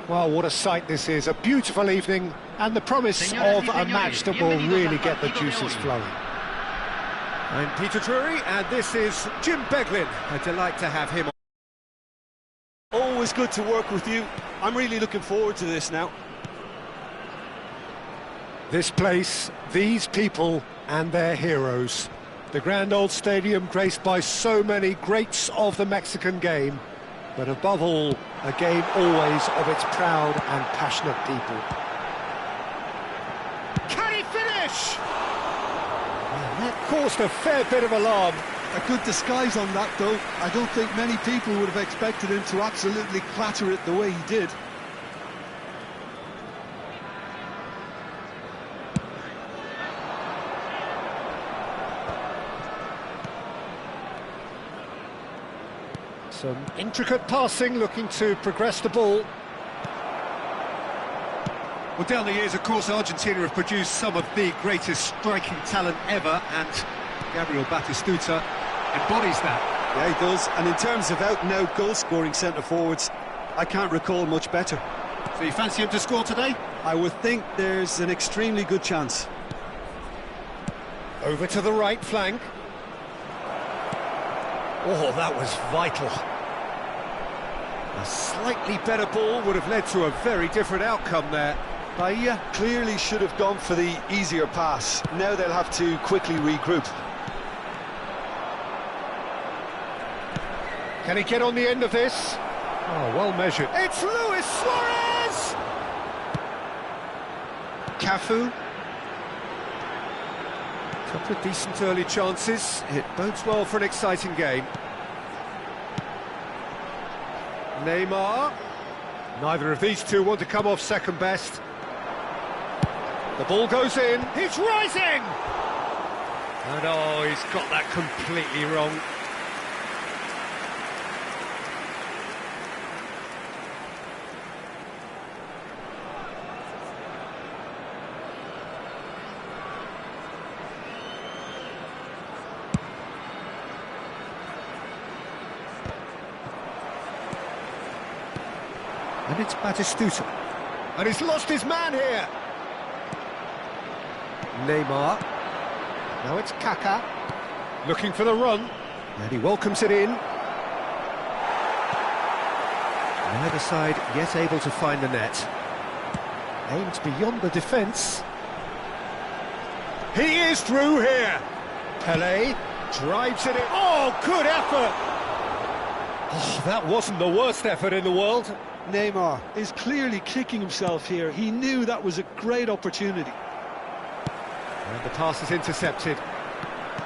Well, what a sight this is, a beautiful evening, and the promise of a match that will really get the juices flowing. I'm Peter Drury, and this is Jim Beglin. A delight to have him. Always good to work with you. I'm really looking forward to this now. This place, these people, and their heroes. The grand old stadium graced by so many greats of the Mexican game, but above all, a game always of its proud and passionate people. Can he finish? That caused a fair bit of alarm. A good disguise on that, though. I don't think many people would have expected him to absolutely clatter it the way he did. Some intricate passing, looking to progress the ball. Well, down the years, of course, Argentina have produced some of the greatest striking talent ever, and Gabriel Batistuta embodies that. Yeah, he does. And in terms of out-and-out goal-scoring centre-forwards, I can't recall much better. So you fancy him to score today? I would think there's an extremely good chance. Over to the right flank. Oh, that was vital. A slightly better ball would have led to a very different outcome there. Bahia clearly should have gone for the easier pass. Now they'll have to quickly regroup. Can he get on the end of this? Oh, well measured. It's Luis Suarez! Cafu. Couple of decent early chances. It bodes well for an exciting game. Neymar. Neither of these two want to come off second best. The ball goes in. He's rising! And oh, he's got that completely wrong. And it's Batistuta. And he's lost his man here. Neymar. Now it's Kaká. Looking for the run. And he welcomes it in. Neither side yet able to find the net. Aimed beyond the defence. He is through here. Pelé drives it in. Oh, good effort! Oh, that wasn't the worst effort in the world. Neymar is clearly kicking himself here. He knew that was a great opportunity. And the pass is intercepted.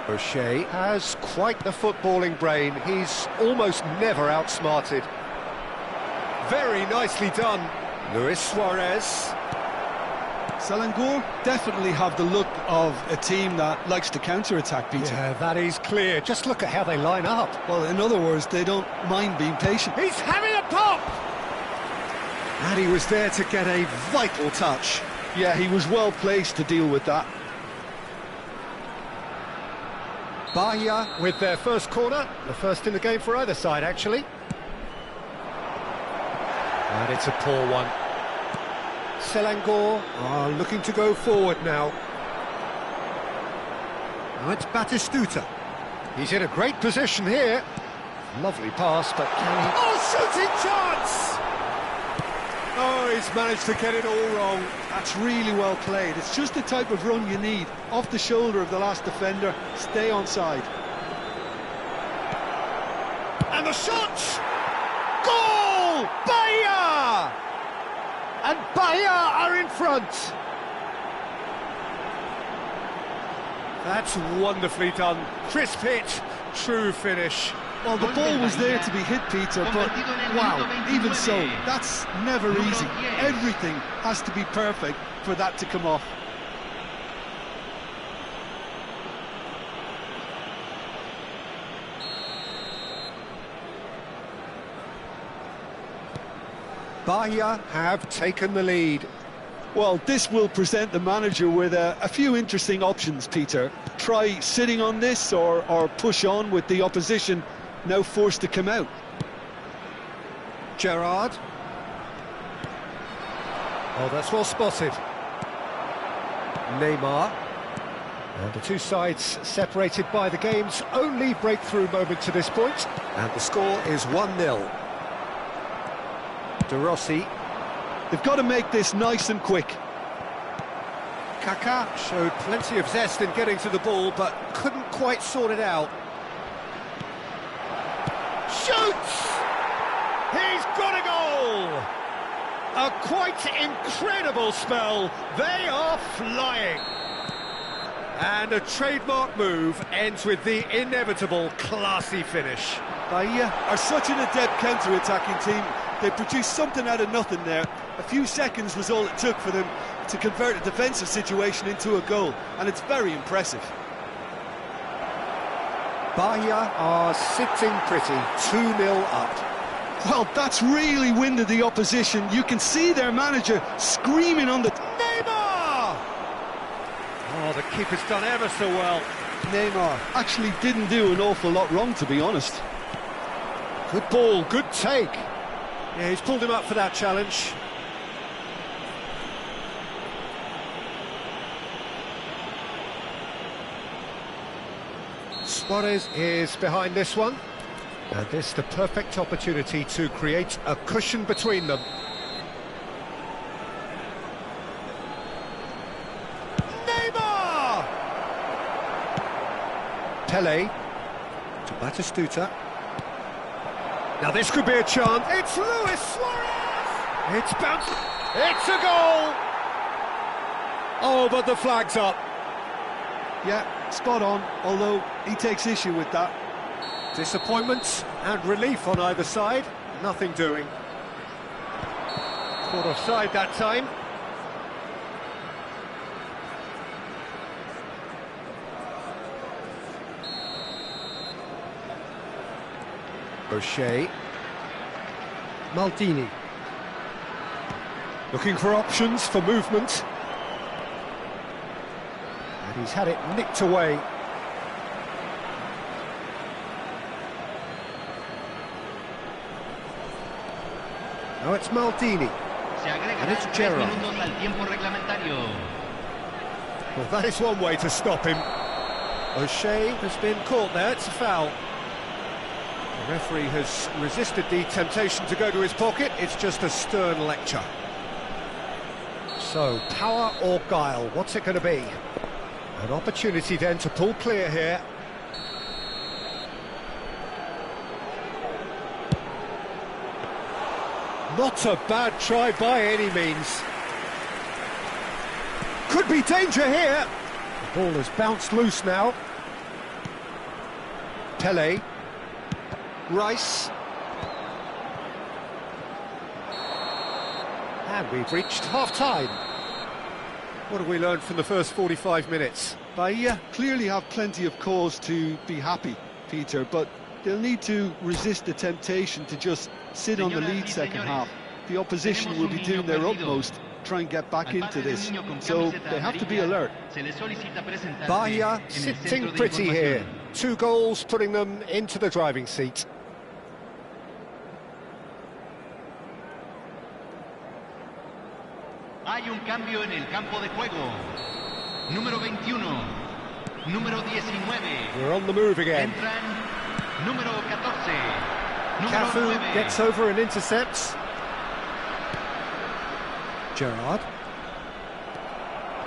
O'Shea Has quite the footballing brain. He's almost never outsmarted. very nicely done. Luis Suarez. Selangor definitely have the look of a team that likes to counter-attack, Peter. Yeah, that is clear. Just look at how they line up. Well, in other words, they don't mind being patient. He's having a pop! And he was there to get a vital touch. Yeah, he was well placed to deal with that. Bahia with their first corner, the first in the game for either side, actually. And it's a poor one. Selangor are looking to go forward now. Now it's Batistuta. He's in a great position here. Lovely pass, but can he... Oh, shooting chance! Oh, he's managed to get it all wrong. That's really well played. It's just the type of run you need. Off the shoulder of the last defender, stay onside. And the shot! Goal! Bahia! And Bahia are in front. That's wonderfully done. Crisp hit, true finish. Well, the ball was there to be hit, Peter, but wow, even so, that's never easy. Everything has to be perfect for that to come off. Bahia have taken the lead. Well, this will present the manager with a few interesting options, Peter. Try sitting on this or push on with the opposition now forced to come out. Gerrard. Oh, that's well spotted. Neymar. And the two sides separated by the game's only breakthrough moment to this point. And the score is 1-0. De Rossi. They've got to make this nice and quick. Kaká showed plenty of zest in getting to the ball, but couldn't quite sort it out. Shoots! He's got a goal! A quite incredible spell. They are flying. And a trademark move ends with the inevitable classy finish. Bahia are such an adept counter-attacking team. They produced something out of nothing there. A few seconds was all it took for them to convert a defensive situation into a goal, and it's very impressive. Bahia are sitting pretty, 2-0 up. Well, that's really winded the opposition. You can see their manager screaming on the... Neymar! Oh, the keeper's done ever so well. Neymar actually didn't do an awful lot wrong, to be honest. Good ball, good take. Yeah, he's pulled him up for that challenge. Suarez is behind this one. And this the perfect opportunity to create a cushion between them. Neymar! Pele to Batistuta. Now this could be a chance. It's Luis Suarez! It's bounced. It's a goal! Oh, but the flag's up. Yeah, spot on, although he takes issue with that. Disappointment and relief on either side. Nothing doing. Caught offside that time. O'Shea. Maldini. Looking for options for movement. And he's had it nicked away. Now it's Maldini. And it's Gerrard. Well, that is one way to stop him. O'Shea has been caught there, it's a foul. The referee has resisted the temptation to go to his pocket, it's just a stern lecture. So, power or guile, what's it going to be? An opportunity then to pull clear here. Not a bad try by any means. Could be danger here. The ball has bounced loose now. Pele. Rice. And we've reached half-time. What have we learned from the first 45 minutes? Bahia clearly have plenty of cause to be happy, Peter, but they'll need to resist the temptation to just sit on the lead second half. The opposition will be doing their utmost to try and get back into this, so they have to be alert. Bahia sitting pretty here. 2 goals putting them into the driving seat. Hay un cambio en el campo de juego. Número 21, número 19. We're on the move again. Entran número 14, número Cafu 9. gets over and intercepts. Gerrard.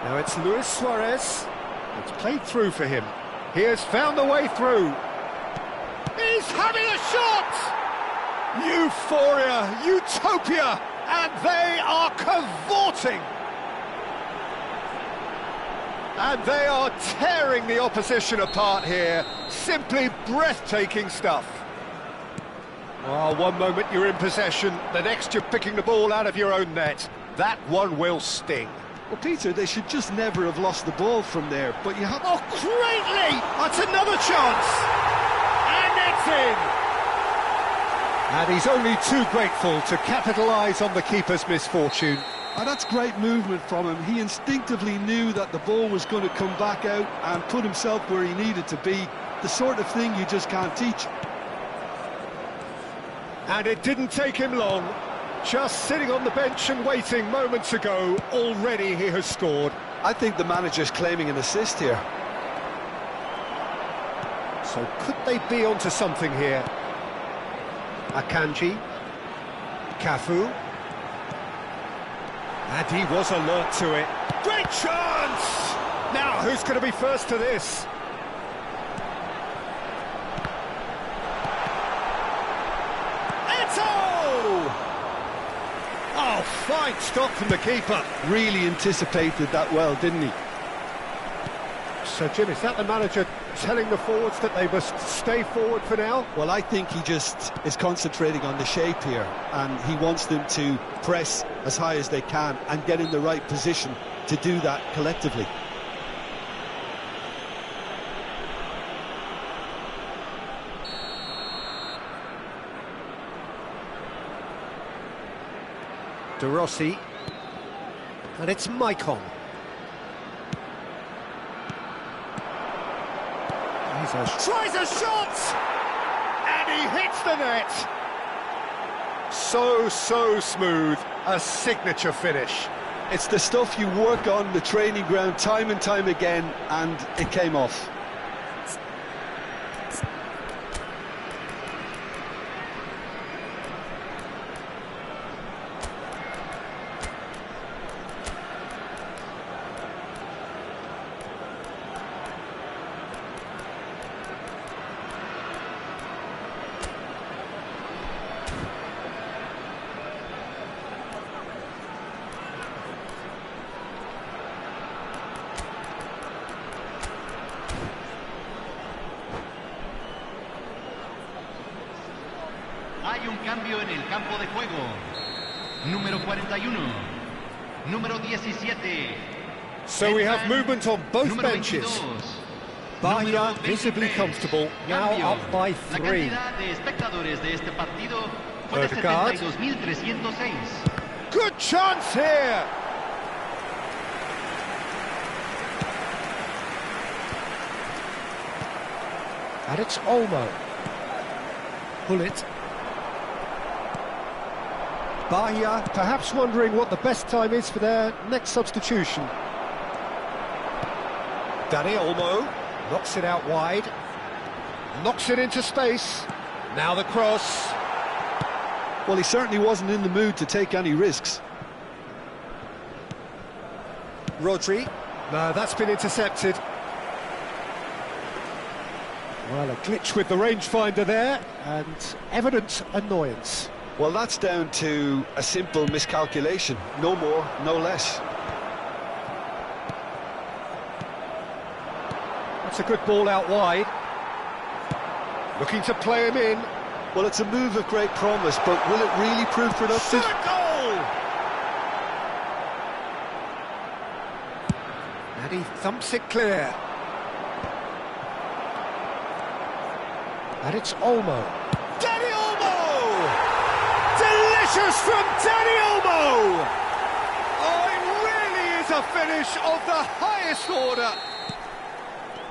Now it's Luis Suarez. It's played through for him. He has found the way through. He's having a shot! Euphoria, utopia, and they are cavorting. And they are tearing the opposition apart here. Simply breathtaking stuff. Well, one moment you're in possession, the next you're picking the ball out of your own net. That one will sting. Well, Peter, they should just never have lost the ball from there, but you have... Oh, greatly! That's another chance! And it's in! And he's only too grateful to capitalise on the keeper's misfortune. And that's great movement from him. He instinctively knew that the ball was going to come back out and put himself where he needed to be. The sort of thing you just can't teach. And it didn't take him long. Just sitting on the bench and waiting moments ago, already he has scored. I think the manager's claiming an assist here. So could they be onto something here? Akanji, Cafu, and he was alert to it. Great chance! Now, who's going to be first to this? Oh, fine stop from the keeper. Really anticipated that well, didn't he? So, Jim, is that the manager telling the forwards that they must stay forward for now? Well, I think he just is concentrating on the shape here, and he wants them to press as high as they can and get in the right position to do that collectively. De Rossi, and it's Maicon. Tries a shot, and he hits the net. So smooth, a signature finish. It's the stuff you work on the training ground time and time again, and it came off. Hay un cambio en el campo de juego. Número 41. Número 17. So we have movement on both benches. Bahia visibly comfortable, now up by 3. La cantidad de espectadores de este partido fue de 72.306. Good chance here! And it's Olmo. Bullet. Bahia perhaps wondering what the best time is for their next substitution. Dani Olmo knocks it out wide, knocks it into space. Now the cross. Well, he certainly wasn't in the mood to take any risks. Rodri. No, that's been intercepted. Well, a glitch with the rangefinder there, and evident annoyance. Well, that's down to a simple miscalculation. No more, no less. That's a good ball out wide. Looking to play him in. Well, it's a move of great promise, but will it really prove productive? Goal! And he thumps it clear. And it's Olmo. Dani Olmo! Delicious from Dani Olmo! Oh, it really is a finish of the highest order.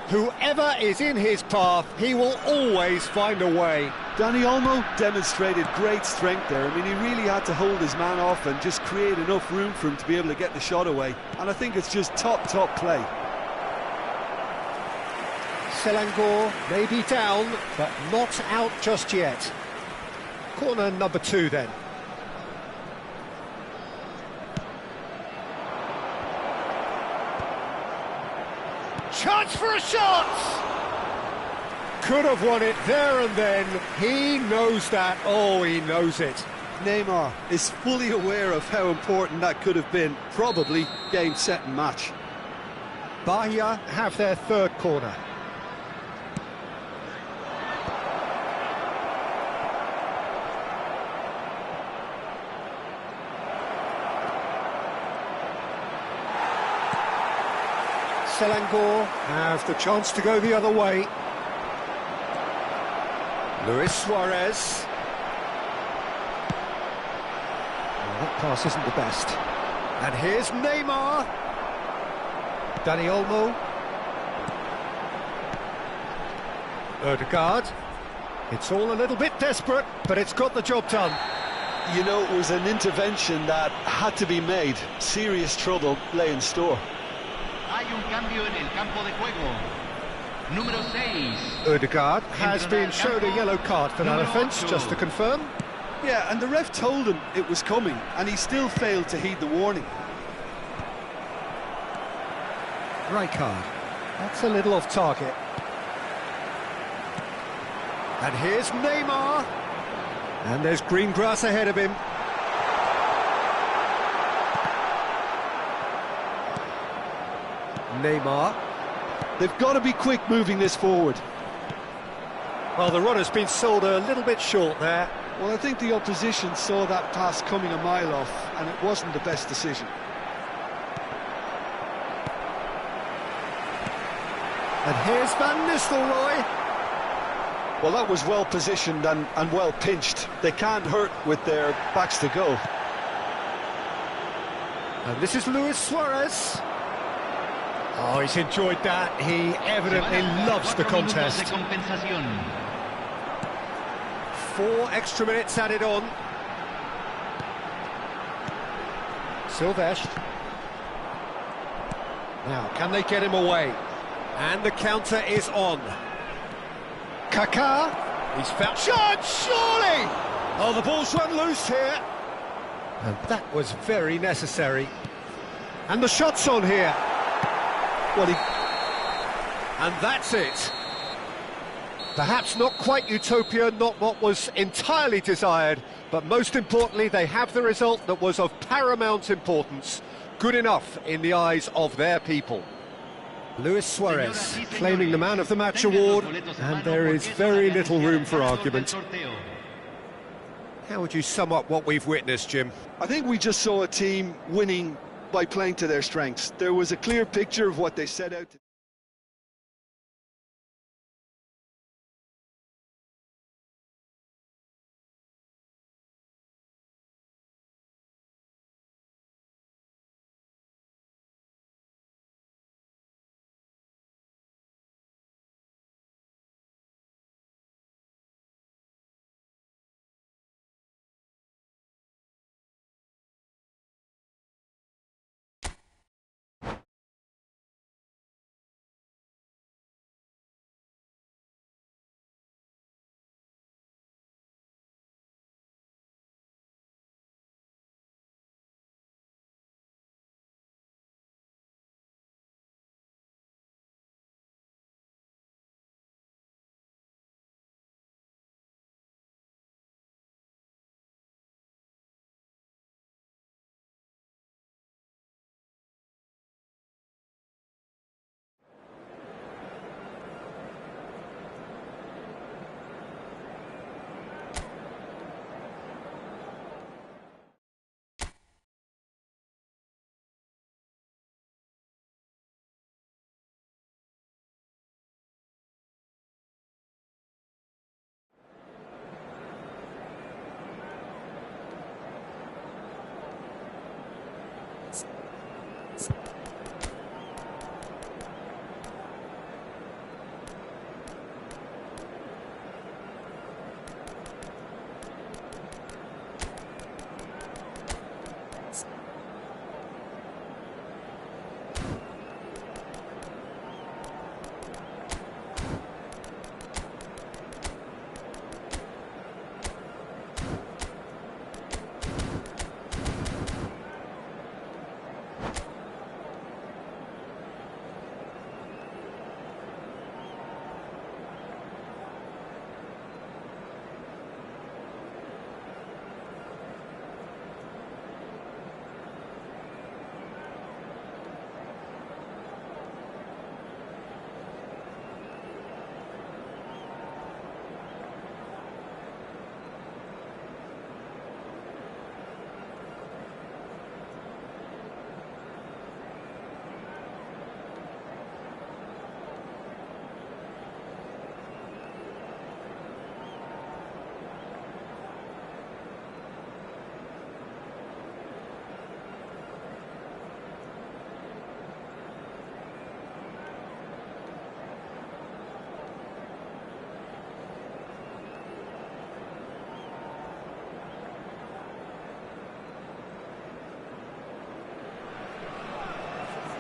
Whoever is in his path, he will always find a way. Dani Olmo demonstrated great strength there. I mean, he really had to hold his man off and just create enough room for him to be able to get the shot away. And I think it's just top play. Selangor may be down, but not out just yet. Corner number 2 then. Chance for a shot! Could have won it there and then. He knows that. Oh, he knows it. Neymar is fully aware of how important that could have been. Probably game, set and match. Bahia have their third corner. Selangor have the chance to go the other way. Luis Suarez. Well, that pass isn't the best. And here's Neymar. Dani Olmo. Odegaard. It's all a little bit desperate, but it's got the job done. You know, it was an intervention that had to be made. Serious trouble lay in store. Hay un cambio en el campo de juego. Número 6. Odegaard has been shown a yellow card for that offence, just to confirm. Yeah, and the ref told him it was coming, and he still failed to heed the warning. Rijkaard. That's a little off target. And here's Neymar. And there's green grass ahead of him. Neymar. They've got to be quick moving this forward. Well, the runner's been sold a little bit short there. Well, I think the opposition saw that pass coming a mile off, and it wasn't the best decision. And here's Van Nistelrooy. Well, that was well positioned and well pinched. They can't hurt with their backs to go. And this is Luis Suarez. Oh, he's enjoyed that. He evidently loves the contest. 4 extra minutes added on. Silvestre. Now, can they get him away? And the counter is on. Kaká. He's found... Shot, surely! Oh, the ball's run loose here. And that was very necessary. And the shot's on here. Well, and that's it. Perhaps not quite utopia, not what was entirely desired, but most importantly, they have the result that was of paramount importance. Good enough in the eyes of their people. Luis Suarez claiming the Man of the Match award, and there is very little room for argument. How would you sum up what we've witnessed, Jim? I think we just saw a team winning by playing to their strengths. There was a clear picture of what they set out to do.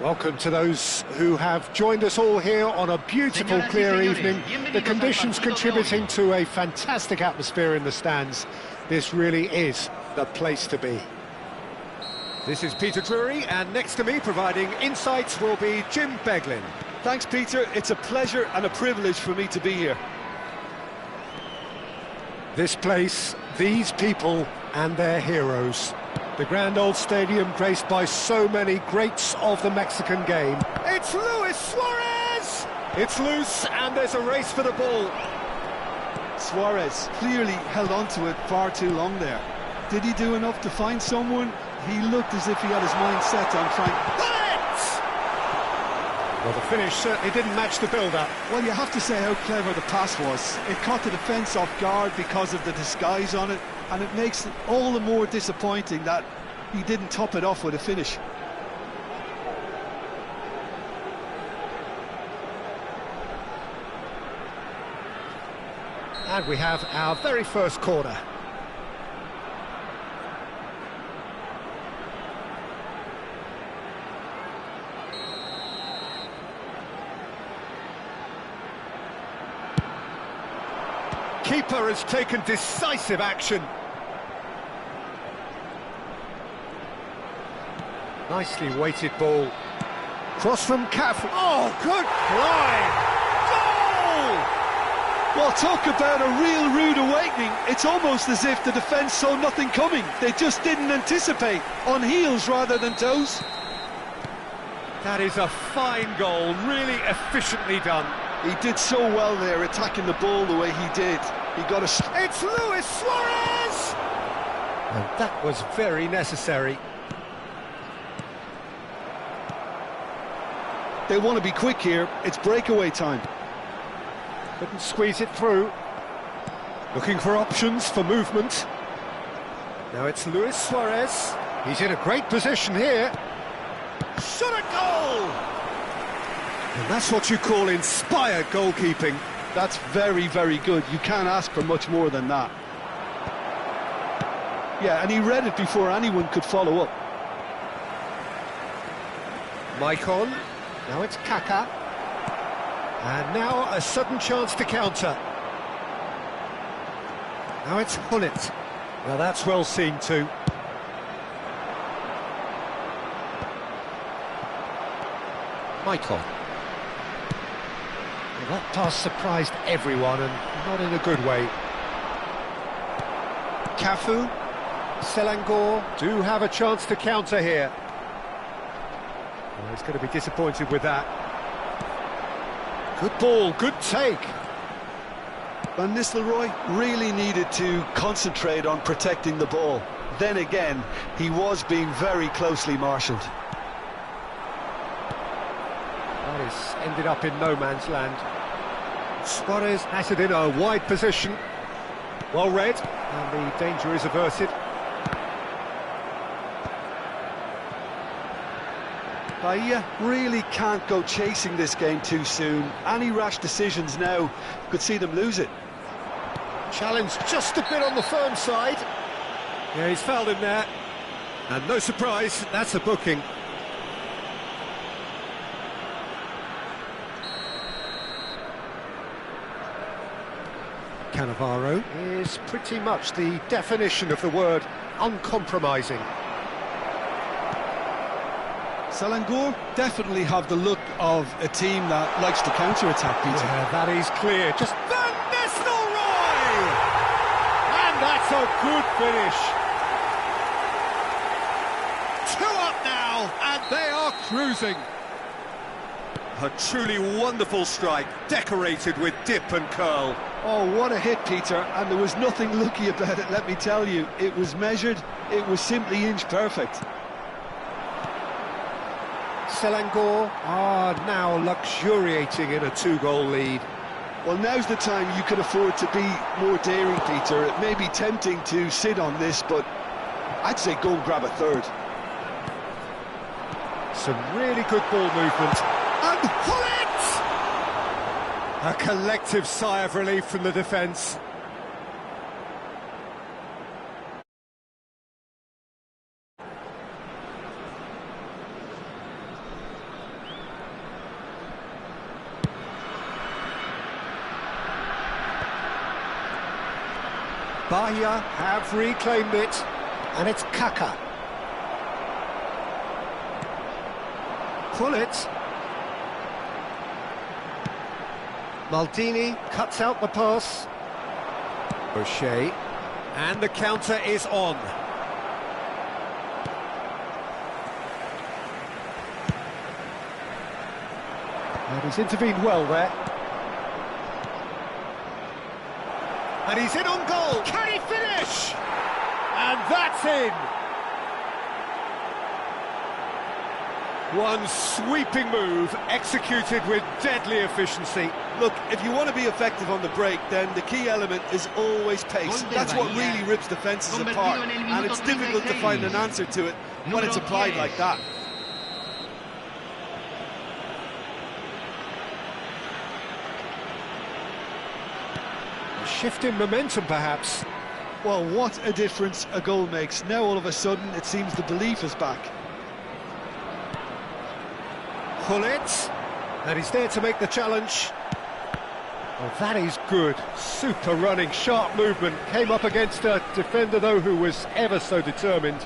Welcome to those who have joined us all here on a beautiful, clear evening. The conditions contributing to a fantastic atmosphere in the stands. This really is the place to be. This is Peter Drury, and next to me, providing insights, will be Jim Beglin. Thanks, Peter. It's a pleasure and a privilege for me to be here. This place, these people and their heroes. The grand old stadium graced by so many greats of the Mexican game. It's Luis Suarez! It's loose, and there's a race for the ball. Suarez clearly held on to it far too long there. Did he do enough to find someone? He looked as if he had his mind set on trying... Well, the finish certainly didn't match the build-up. Well, you have to say how clever the pass was. It caught the defence off guard because of the disguise on it, and it makes it all the more disappointing that he didn't top it off with a finish. And we have our very first corner. Keeper has taken decisive action. Nicely weighted ball. Cross from Cafu. Oh, good fly! Goal! Well, talk about a real rude awakening. It's almost as if the defence saw nothing coming. They just didn't anticipate, on heels rather than toes. That is a fine goal, really efficiently done. He did so well there, attacking the ball the way he did. He got a... It's Luis Suarez! And that was very necessary. They want to be quick here. It's breakaway time. Couldn't squeeze it through. Looking for options for movement. Now it's Luis Suarez. He's in a great position here. Shot a goal! And that's what you call inspired goalkeeping. That's very, very good. You can't ask for much more than that. Yeah, and he read it before anyone could follow up. Maicon. Now it's Kaká. And now a sudden chance to counter. Now it's Hullet. Well, that's well seen too. Maicon. Well, that pass surprised everyone, and not in a good way. Cafu, Selangor do have a chance to counter here. Well, he's going to be disappointed with that. Good ball, good take. Van Nistelrooy really needed to concentrate on protecting the ball. Then again, he was being very closely marshalled. That is ended up in no man's land. Suarez has it in a wide position. Well read, and the danger is averted. Bahia really can't go chasing this game too soon. Any rash decisions now could see them lose it. Challenge just a bit on the firm side. Yeah, he's fouled him there. And no surprise, that's a booking. Cannavaro is pretty much the definition of the word uncompromising. Selangor definitely have the look of a team that likes to counter-attack, Peter. Yeah, that is clear. Just Van Nistelrooy! And that's a good finish. 2 up now, and they are cruising. A truly wonderful strike, decorated with dip and curl. Oh, what a hit, Peter, and there was nothing lucky about it, let me tell you. It was measured, it was simply inch perfect. Selangor are now luxuriating in a 2-goal lead. Well, now's the time you can afford to be more daring, Peter. It may be tempting to sit on this, but I'd say go and grab a third. Some really good ball movement. And Hullet! A collective sigh of relief from the defence. Bahia have reclaimed it, and it's Kaka. Pull it. Maldini cuts out the pass. O'Shea, and the counter is on. And he's intervened well there. And he's in on goal. Can he finish? And that's in. One sweeping move, executed with deadly efficiency. Look, if you want to be effective on the break, then the key element is always pace. That's what really rips defences apart, and it's difficult to find an answer to it when it's applied like that. A shift in momentum, perhaps. Well, what a difference a goal makes. Now, all of a sudden, it seems the belief is back. Pull it, and he's there to make the challenge. Oh, that is good. Super running, sharp movement. Came up against a defender, though, who was ever so determined.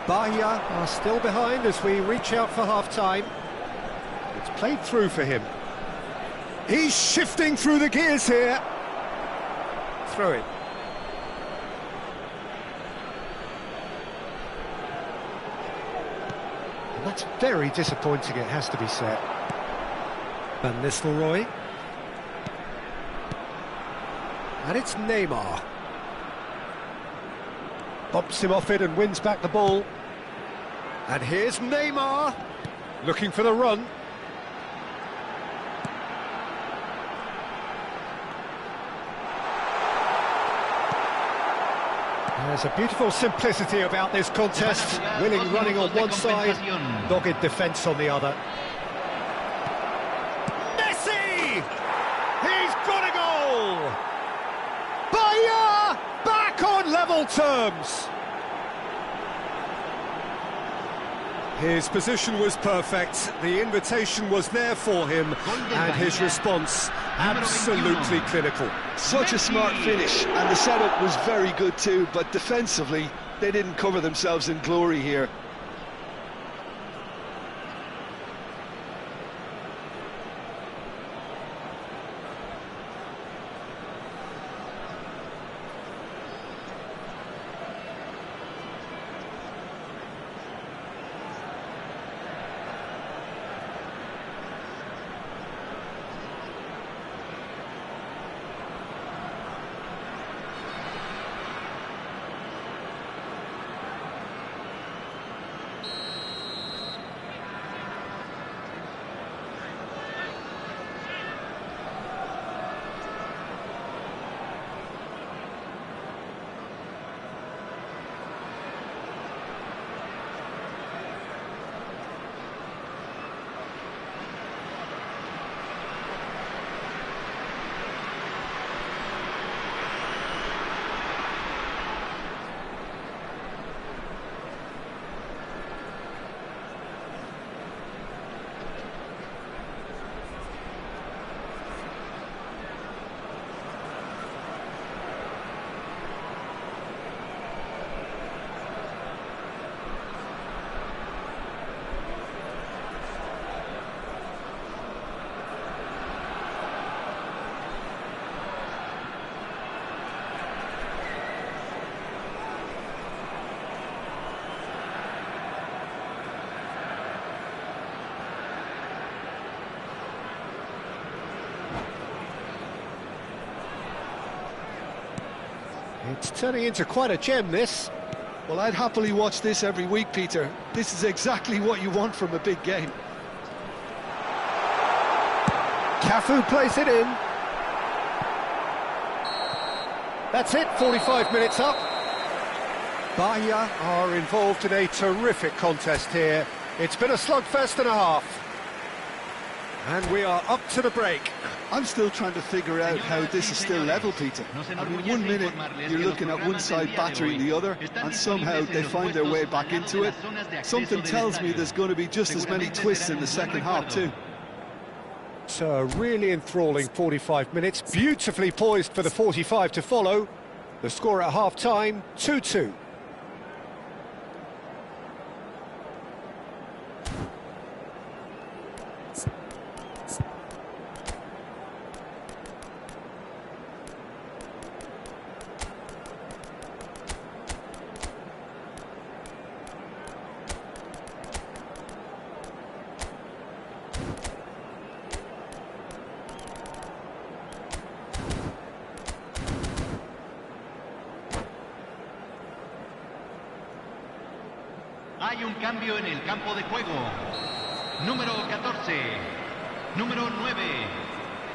Bahia are still behind as we reach out for half-time. It's played through for him. He's shifting through the gears here. Throw it. That's very disappointing, it has to be said. Van Nistelrooy. And it's Neymar. Bumps him off it and wins back the ball. And here's Neymar, looking for the run. There's a beautiful simplicity about this contest. Willing running on one side, dogged defence on the other. Messi! He's got a goal! Bahia back on level terms! His position was perfect, the invitation was there for him, and his response absolutely clinical. Such a smart finish, and the setup was very good too, but defensively, they didn't cover themselves in glory here. It's turning into quite a gem, this. Well, I'd happily watch this every week, Peter. This is exactly what you want from a big game. Cafu plays it in. That's it, 45 minutes up. Bahia are involved in a terrific contest here. It's been a slugfest and a half. And we are up to the break. I'm still trying to figure out how this is still level, Peter. I mean, 1 minute you're looking at one side battering the other, and somehow they find their way back into it. Something tells me there's going to be just as many twists in the second half too. So a really enthralling 45 minutes, beautifully poised for the 45 to follow. The score at half-time, 2-2. Hay un cambio en el campo de juego. Número 14, número 9,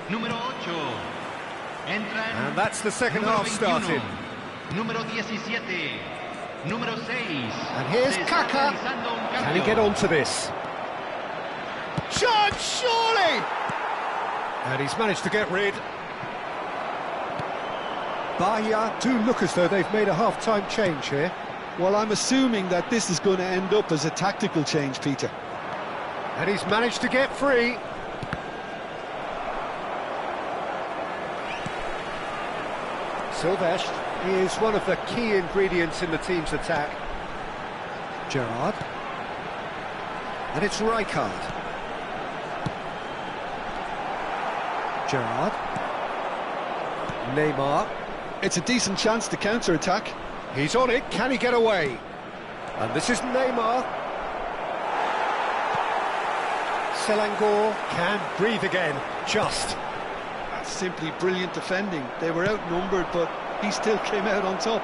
número 8. Entran. And that's the second half 21, started. Número 17, número 6. And here's Se está Kaka. realizando un Can he cambio. get on to this? Chance, surely! And he's managed to get rid. Bahia do look as though they've made a half-time change here. Well, I'm assuming that this is going to end up as a tactical change, Peter. And he's managed to get free. Silvestre is one of the key ingredients in the team's attack. Gerrard. And it's Rijkaard. Gerrard. Neymar. It's a decent chance to counter-attack. He's on it, can he get away? And this is Neymar. Selangor can breathe again, just. That's simply brilliant defending. They were outnumbered, but he still came out on top.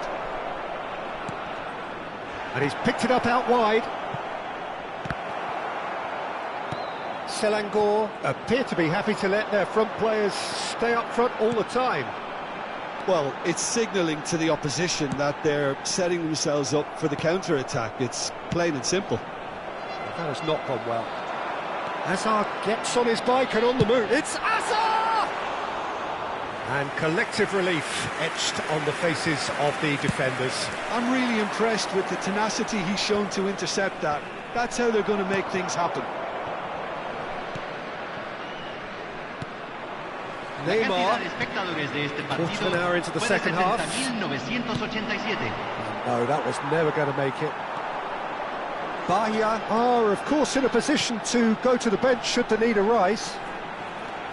And he's picked it up out wide. Selangor appear to be happy to let their front players stay up front all the time. Well, it's signalling to the opposition that they're setting themselves up for the counter-attack. It's plain and simple. That has not gone well. Hazard gets on his bike and on the move. It's Hazard! And collective relief etched on the faces of the defenders. I'm really impressed with the tenacity he's shown to intercept that. That's how they're going to make things happen. Neymar, quarter of an hour into the second half. No, that was never going to make it. Bahia are, of course, in a position to go to the bench should the need arise.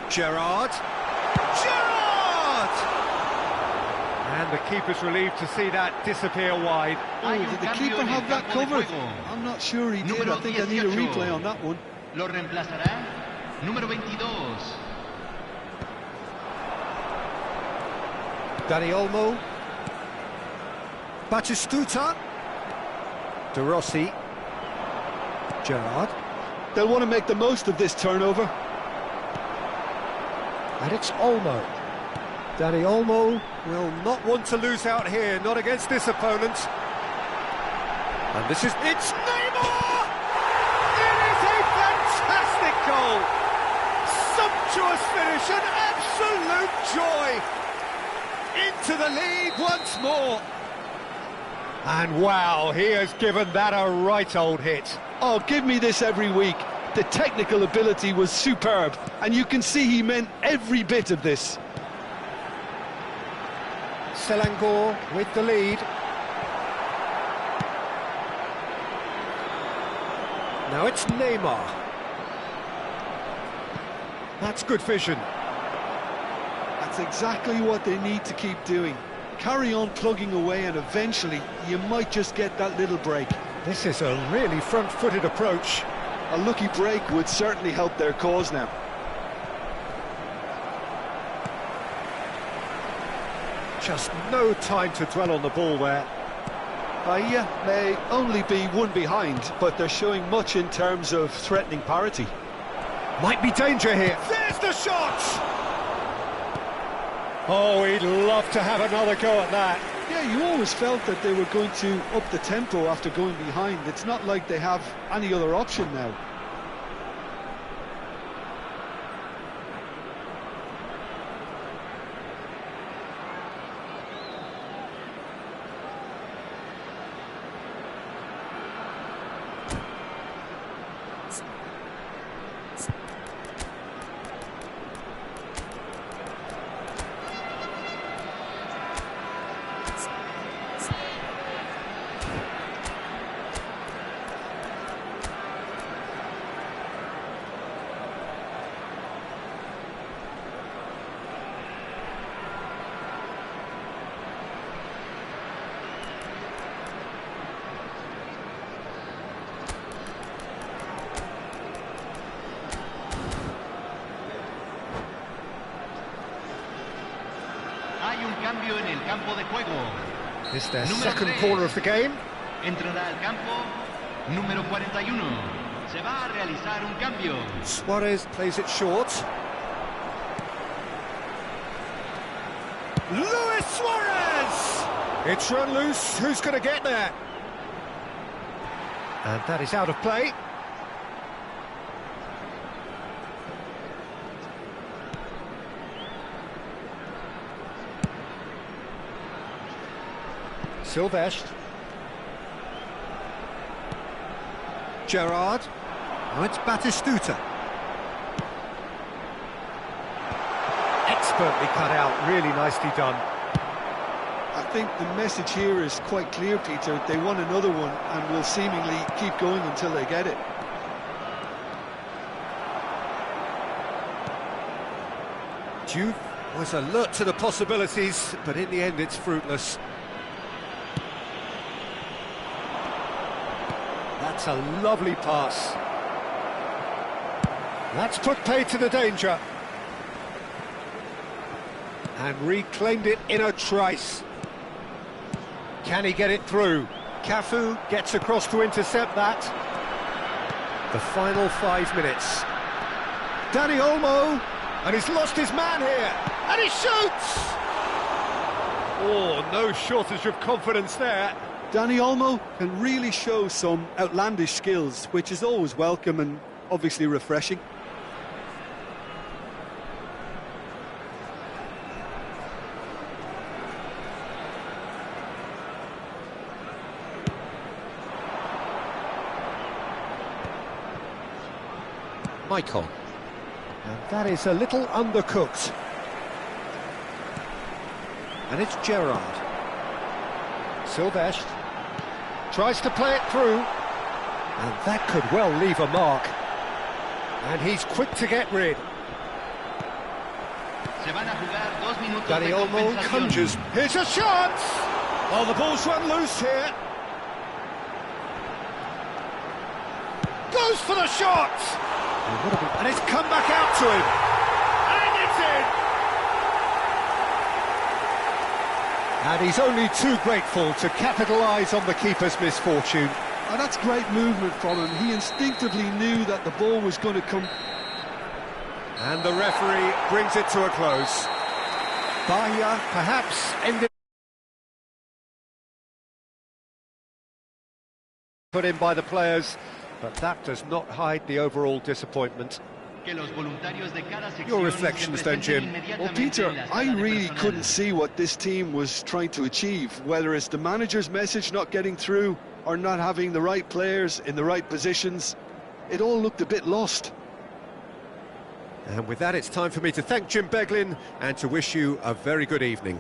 Gerrard. Gerrard! And the keeper's relieved to see that disappear wide. Oh, did the keeper have that covered? I'm not sure he did. I think I need a replay on that one. Lo reemplazará número 22. Dani Olmo. Batistuta. De Rossi. Gerrard. They'll want to make the most of this turnover. And it's Olmo. Dani Olmo will not want to lose out here, not against this opponent. And this is... It's Neymar! It is a fantastic goal! Sumptuous finish, an absolute joy! Into the lead once more. And wow, he has given that a right old hit. Oh, give me this every week. The technical ability was superb, and you can see he meant every bit of this. Selangor with the lead. Now it's Neymar. That's good vision. That's exactly what they need to keep doing. Carry on plugging away, and eventually you might just get that little break. This is a really front-footed approach. A lucky break would certainly help their cause now. Just no time to dwell on the ball there. Bahia may only be one behind, but they're showing much in terms of threatening parity. Might be danger here. There's the shot! Oh, he'd love to have another go at that. Yeah, you always felt that they were going to up the tempo after going behind. It's not like they have any other option now. campo de juego. It's their Número second 3. corner of the game. Entrará al campo número 41. Se va a realizar un cambio. Suarez plays it short. Luis Suarez! It's run loose. Who's going to get there? And that is out of play. Silvestre. Gerrard. Now it's Batistuta. Expertly cut out, really nicely done. I think the message here is quite clear, Peter. They want another one and will seemingly keep going until they get it. Juve was alert to the possibilities, but in the end it's fruitless. That's a lovely pass. That's put paid to the danger. And reclaimed it in a trice. Can he get it through? Cafu gets across to intercept that. The final 5 minutes. Dani Olmo, and he's lost his man here, and he shoots! Oh, no shortage of confidence there. Dani Olmo can really show some outlandish skills, which is always welcome and obviously refreshing. Michael. And that is a little undercooked. And it's Gerrard. Silvestre tries to play it through. And that could well leave a mark. And he's quick to get rid. Se van a jugar 2 minutos Dani de Olmo compensación. conjures. Here's a shot! Oh, the ball's run loose here. Goes for the shot! And it's come back out to him. And it's in! And he's only too grateful to capitalise on the keeper's misfortune. Oh, that's great movement from him. He instinctively knew that the ball was going to come. And the referee brings it to a close. Bahia perhaps ended put in by the players, but that does not hide the overall disappointment. Que los voluntarios de cada sección Your reflections se then, presenten Jim. inmediatamente Well, Peter, en la I sala de really personal. couldn't see what this team was trying to achieve, whether it's the manager's message not getting through or not having the right players in the right positions. It all looked a bit lost. And with that, it's time for me to thank Jim Beglin and to wish you a very good evening.